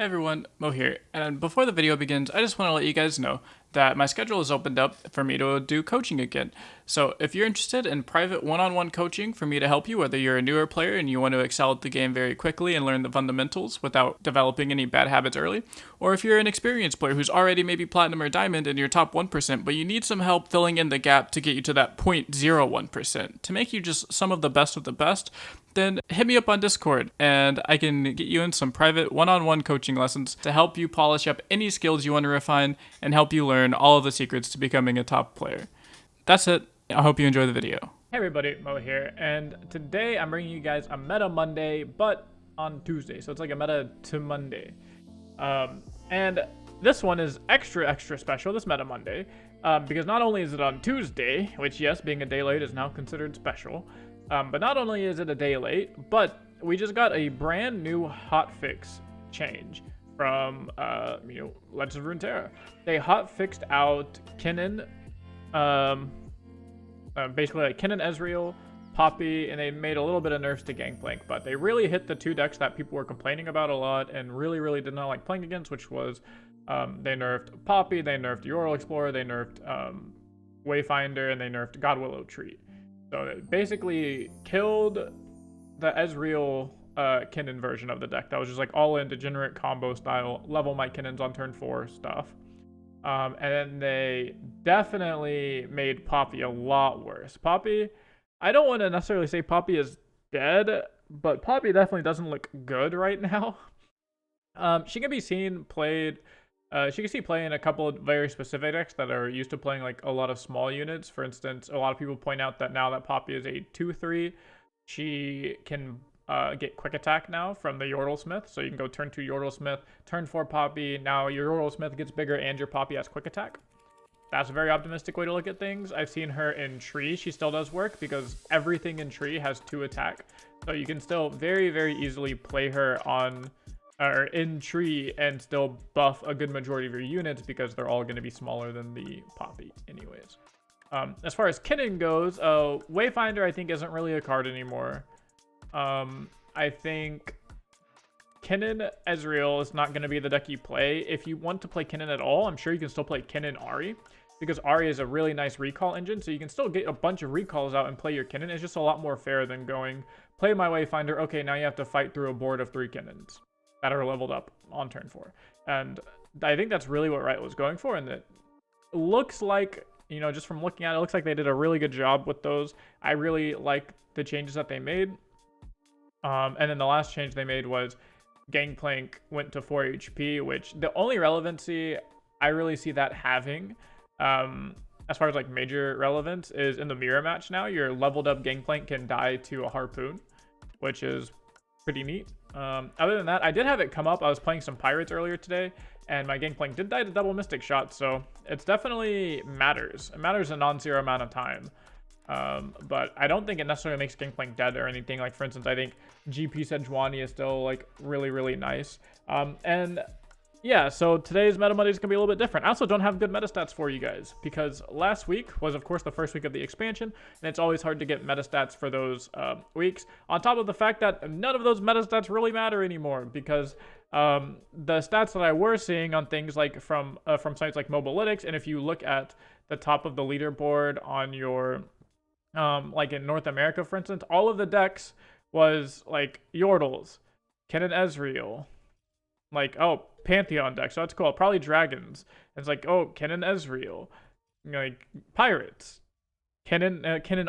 Hey everyone, Mo here, and before the video begins, I just want to let you guys know that my schedule has opened up for me to do coaching again. So if you're interested in private one-on-one coaching for me to help you, whether you're a newer player and you want to excel at the game very quickly and learn the fundamentals without developing any bad habits early, or if you're an experienced player who's already maybe platinum or diamond in your top 1%, but you need some help filling in the gap to get you to that 0.01%, to make you just some of the best, then hit me up on Discord and I can get you in some private one-on-one coaching lessons to help you polish up any skills you want to refine and help you learn all of the secrets to becoming a top player. That's it. I hope you enjoy the video. Hey everybody, Mo here, and today I'm bringing you guys a Meta Monday, but on Tuesday, so it's like a Meta to Monday. And this one is extra special, this Meta Monday, because not only is it on Tuesday, which yes, being a day late is now considered special, but not only is it a day late, but we just got a brand new hotfix change from Legends of Runeterra. They hotfixed out Kennen, basically like Kennen Ezreal, Poppy, and they made a little bit of nerfs to Gangplank, but they really hit the two decks that people were complaining about a lot and really did not like playing against, which was they nerfed Poppy, they nerfed Yordle Explorer, they nerfed Wayfinder, and they nerfed Godwillow Tree. So it basically killed the Ezreal Kennen version of the deck. That was just like all-in degenerate combo style, level my Kennens on turn 4 stuff. And then they definitely made Poppy a lot worse. Poppy, I don't want to necessarily say Poppy is dead, but Poppy definitely doesn't look good right now. She can be seen played. She can see play in a couple of very specific decks that are used to playing like a lot of small units. For instance, a lot of people point out that now that Poppy is a 2/3, she can get quick attack now from the Yordle Smith. So you can go turn 2 Yordle Smith, turn 4 Poppy. Now your Yordle Smith gets bigger and your Poppy has quick attack. That's a very optimistic way to look at things. I've seen her in Tree. She still does work because everything in Tree has 2 attack. So you can still very easily play her on or in Tree and still buff a good majority of your units because they're all going to be smaller than the Poppy anyways. As far as Kennen goes, Wayfinder I think isn't really a card anymore. I think Kennen Ezreal is not going to be the deck you play. If you want to play Kennen at all, I'm sure you can still play Kennen Ahri, because Ahri is a really nice recall engine, so you can still get a bunch of recalls out and play your Kennen. It's just a lot more fair than going, play my Wayfinder, okay, now you have to fight through a board of 3 Kennens that are leveled up on turn 4. And I think that's really what Riot was going for, and that looks like, just from looking at it, looks like they did a really good job with those. I really like the changes that they made. And then the last change they made was Gangplank went to 4 HP, which the only relevancy I really see that having, as far as like major relevance, is in the mirror match now. Your leveled up Gangplank can die to a harpoon, which is pretty neat. Other than that, I did have it come up. I was playing some pirates earlier today, and my Gangplank did die to double mystic shot, so it's definitely matters. It matters a non-zero amount of time. But I don't think it necessarily makes Gangplank dead or anything. Like, for instance, I think GP Sejuani is still like really nice. And yeah, so today's Meta Monday is going to be a little bit different. I also don't have good meta stats for you guys because last week was, of course, the first week of the expansion, and it's always hard to get meta stats for those weeks. On top of the fact that none of those meta stats really matter anymore because the stats that I were seeing on things like from sites like Mobilytics, and if you look at the top of the leaderboard on your like in North America, for instance, all of the decks was like Yordles, Kennen Ezreal, like, oh, Pantheon deck, so that's cool. Probably Dragons. It's like, oh, Kennen Ezreal, like Pirates, Kennen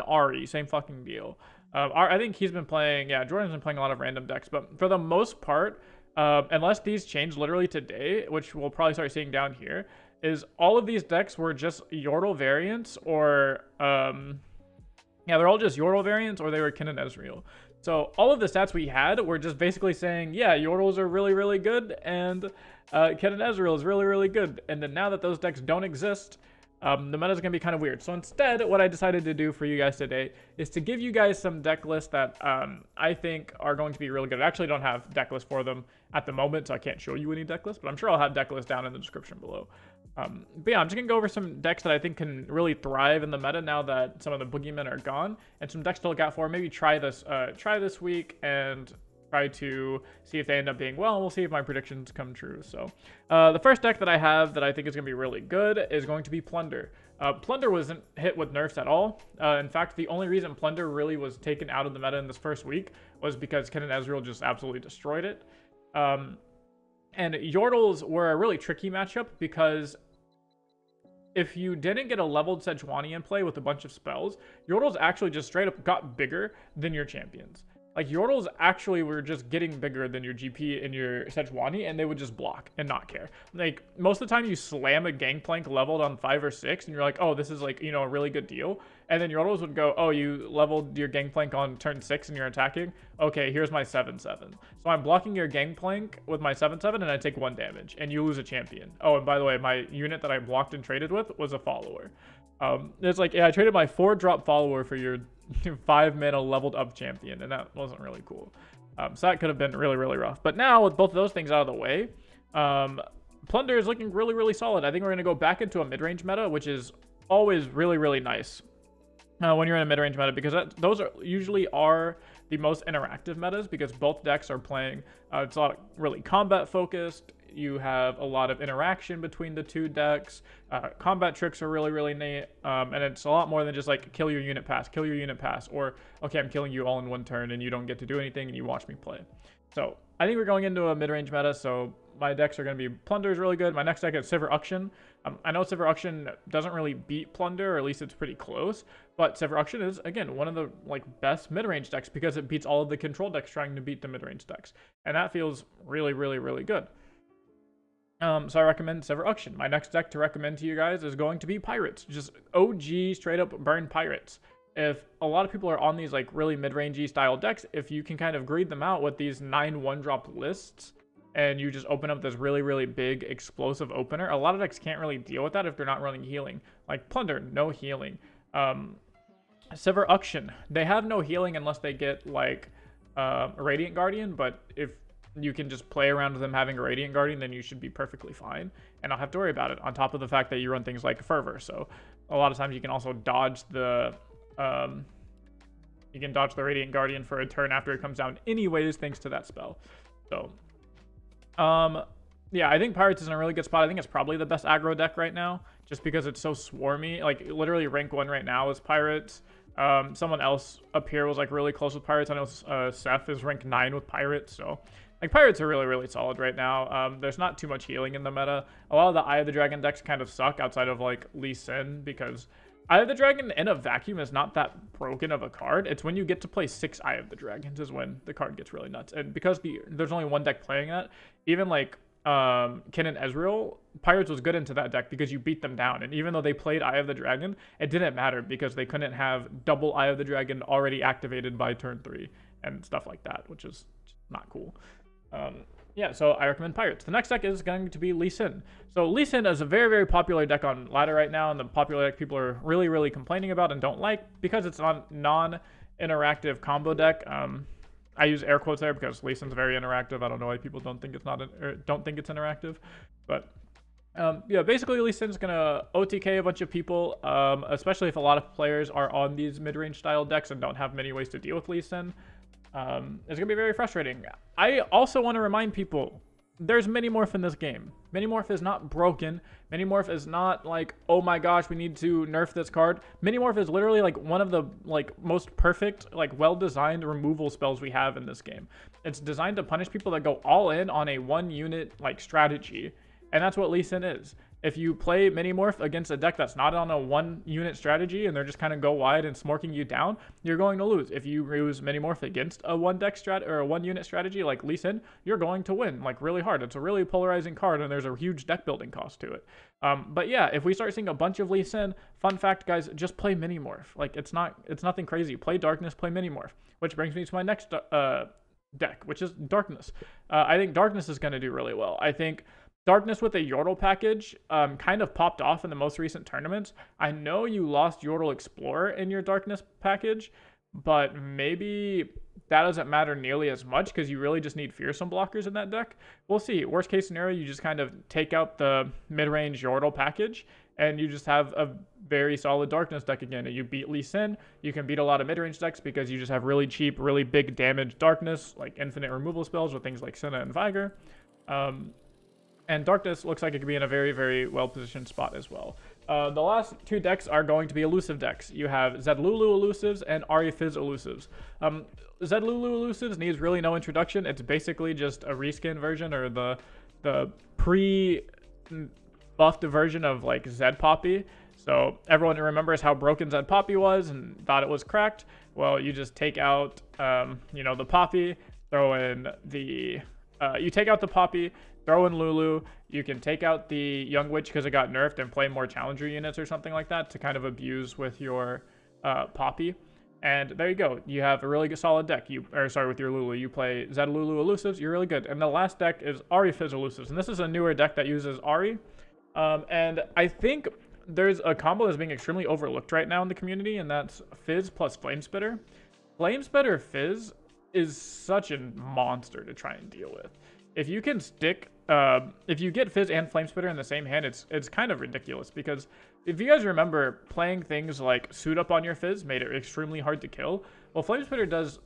Ahri, same fucking deal. I think he's been playing, yeah, Jordan's been playing a lot of random decks, but for the most part, unless these change literally today, which we'll probably start seeing down here, is all of these decks were just Yordle variants or yeah, they're all just Yordle variants or they were Kennen Ezreal. So all of the stats we had were just basically saying, yeah, Yordles are really good, and Kennen Ezreal is really good. And then now that those decks don't exist, the meta is going to be kind of weird. So instead, what I decided to do for you guys today is to give you guys some deck lists that I think are going to be really good. I actually don't have deck lists for them at the moment, so I can't show you any deck lists, but I'm sure I'll have deck lists down in the description below. But yeah, I'm just gonna go over some decks that I think can really thrive in the meta now that some of the boogeymen are gone, and some decks to look out for. Maybe try this week and try to see if they end up being well, and we'll see if my predictions come true. So the first deck that I have that I think is going to be really good is going to be Plunder. Plunder wasn't hit with nerfs at all. In fact, the only reason Plunder really was taken out of the meta in this first week was because Kennen Ezreal just absolutely destroyed it. And Yordles were a really tricky matchup because if you didn't get a leveled Sejuani in play with a bunch of spells, Yordles actually just straight up got bigger than your champions. Like, Yordles actually were just getting bigger than your GP and your Sejuani, and they would just block and not care. Like, most of the time you slam a Gangplank leveled on 5 or 6, and you're like, oh, this is, like, you know, a really good deal. And then Yordles would go, oh, you leveled your Gangplank on turn 6 and you're attacking? Okay, here's my 7-7. So I'm blocking your Gangplank with my 7-7, and I take 1 damage, and you lose a champion. Oh, and by the way, my unit that I blocked and traded with was a follower. It's like, yeah, I traded my 4-drop follower for your 5-mana leveled up champion, and that wasn't really cool. So that could have been really, really rough. But now with both of those things out of the way, Plunder is looking really, really solid. I think we're going to go back into a mid-range meta, which is always really, really nice when you're in a mid-range meta, because those are usually the most interactive metas, because both decks are playing. It's a lot of really combat focused. You have a lot of interaction between the two decks. Combat tricks are really, really neat. And it's a lot more than just like kill your unit pass, or okay, I'm killing you all in 1 turn and you don't get to do anything and you watch me play. So I think we're going into a mid-range meta, so my decks are going to be Plunder is really good. My next deck is Sivir Auction. I know Sivir Auction doesn't really beat Plunder, or at least it's pretty close, but Sivir Auction is, again, one of the best mid-range decks because it beats all of the control decks trying to beat the mid-range decks. And that feels really, really, really good. So I recommend Sivir Auction. My next deck to recommend to you guys is going to be Pirates. Just OG straight up burn Pirates. If a lot of people are on these really mid-rangey style decks, if you can kind of greed them out with these 9 1-drop lists, and you just open up this really, really big explosive opener, a lot of decks can't really deal with that if they're not running healing. Like Plunder, no healing. Sivir Auction, they have no healing unless they get a Radiant Guardian, but if you can just play around with them having a Radiant Guardian, then you should be perfectly fine and not have to worry about it, on top of the fact that you run things like Fervor. So a lot of times you can also dodge the Radiant Guardian for a turn after it comes down anyways, thanks to that spell. So yeah, I think Pirates is in a really good spot. I think it's probably the best aggro deck right now, just because it's so swarmy. Like, literally rank 1 right now is Pirates. Someone else up here was really close with Pirates. I know Seth is rank 9 with Pirates, so Pirates are really, really solid right now. There's not too much healing in the meta. A lot of the Eye of the Dragon decks kind of suck outside of Lee Sin, because Eye of the Dragon in a vacuum is not that broken of a card. It's when you get to play 6 Eye of the Dragons is when the card gets really nuts. And because there's only 1 deck playing that, even Kennen Ezreal, Pirates was good into that deck because you beat them down. And even though they played Eye of the Dragon, it didn't matter because they couldn't have double Eye of the Dragon already activated by turn 3 and stuff like that, which is not cool. Yeah, so I recommend Pirates. The next deck is going to be Lee Sin. So Lee Sin is a very, very popular deck on ladder right now, and the popular deck people are really, really complaining about and don't like because it's a non-interactive combo deck. I use air quotes there because Lee Sin's very interactive. I don't know why people don't think it's interactive, but yeah, basically Lee Sin's gonna OTK a bunch of people, especially if a lot of players are on these mid-range style decks and don't have many ways to deal with Lee Sin. It's gonna be very frustrating. I also want to remind people, there's Minimorph in this game. Minimorph is not broken. Minimorph is not oh my gosh, we need to nerf this card. Minimorph is literally one of the most perfect, well-designed removal spells we have in this game. It's designed to punish people that go all in on a 1-unit strategy, and that's what Lee Sin is. If you play Minimorph against a deck that's not on a 1-unit strategy and they're just kind of go wide and smorking you down, you're going to lose. If you use Minimorph against a 1-unit strategy like Lee Sin, you're going to win really hard. It's a really polarizing card and there's a huge deck building cost to it. But yeah, if we start seeing a bunch of Lee Sin, fun fact, guys, just play Minimorph. It's nothing crazy. Play Darkness, play Minimorph, which brings me to my next deck, which is Darkness. I think Darkness is going to do really well. I think Darkness with a Yordle package kind of popped off in the most recent tournaments. I know you lost Yordle Explorer in your Darkness package, but maybe that doesn't matter nearly as much because you really just need Fearsome blockers in that deck. We'll see. Worst case scenario, you just kind of take out the mid-range Yordle package and you just have a very solid darkness deck again. And you beat Lee Sin, you can beat a lot of mid-range decks because you just have really cheap, really big damage darkness, like infinite removal spells with things like Senna and Vigor. And Darkness looks like it could be in a very, very well-positioned spot as well. The last two decks are going to be Elusive decks. You have Zedlulu Elusives and Ahri Fizz Elusives. Zedlulu Elusives needs really no introduction. It's basically just a reskin version, or the pre-buffed version of like Zed Poppy. So everyone remembers how broken Zed Poppy was and thought it was cracked. Well, you just take out, the Poppy, throw in the... you take out the Poppy, throw in Lulu. You can take out the Young Witch because it got nerfed and play more Challenger units or something like that to kind of abuse with your Poppy. And there you go. You have a really good solid deck. With your Lulu. You play Zed Lulu Elusives. You're really good. And the last deck is Ahri Fizz Elusives. And this is a newer deck that uses Ahri. And I think there's a combo that's being extremely overlooked right now in the community, and that's Fizz plus Flamespitter. Flamespitter Fizz is such a monster to try and deal with. If you can stick, if you get Fizz and Flamespitter in the same hand, it's kind of ridiculous, because if you guys remember, playing things like Suit Up on your Fizz made it extremely hard to kill. Well, Flamespitter does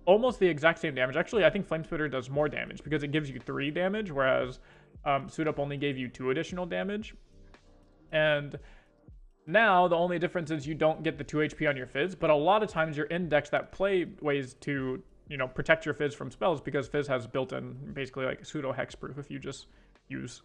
almost the exact same damage. Actually, I think Flamespitter does more damage because it gives you 3 damage, whereas Suit Up only gave you 2 additional damage. And now the only difference is you don't get the 2 HP on your Fizz, but a lot of times you're in decks that play ways to, protect your Fizz from spells, because Fizz has built-in basically like pseudo hexproof if you just use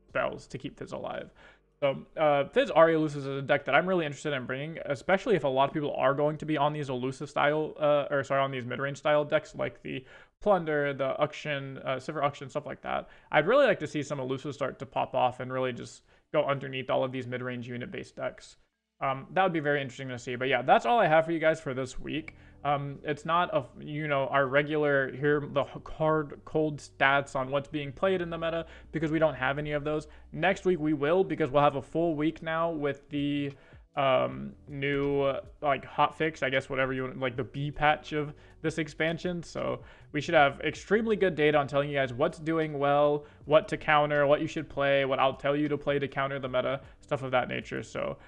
spells to keep Fizz alive. So Fizz Ahri Elusives is a deck that I'm really interested in bringing, especially if a lot of people are going to be on these elusive style, on these mid-range style decks like the Plunder, the Auction, Sivir Auction, stuff like that. I'd really like to see some elusives start to pop off and really just go underneath all of these mid-range unit-based decks. That would be very interesting to see. But yeah, that's all I have for you guys for this week. It's not our regular the hard cold stats on what's being played in the meta, because we don't have any of those. Next week we will, because we'll have a full week now with the new hotfix, I guess, whatever you want, like the B patch of this expansion. So we should have extremely good data on telling you guys what's doing well, what to counter, what you should play, what I'll tell you to play to counter the meta, stuff of that nature. So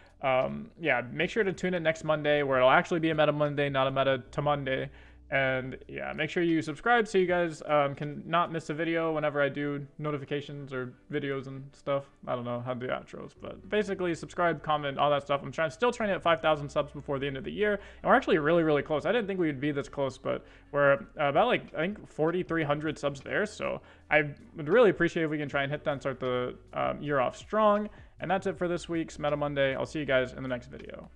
yeah, make sure to tune in next Monday, where it'll actually be a meta Monday, not a meta to Monday. And yeah, make sure you subscribe so you guys can not miss a video whenever I do notifications or videos and stuff. I don't know how to do outros, but basically subscribe, comment, all that stuff. I'm still trying to hit 5,000 subs before the end of the year, and we're actually really, really close. I didn't think we would be this close, but we're about I think 4,300 subs there. So I would really appreciate if we can try and hit that and start the year off strong. And that's it for this week's Meta Monday. I'll see you guys in the next video.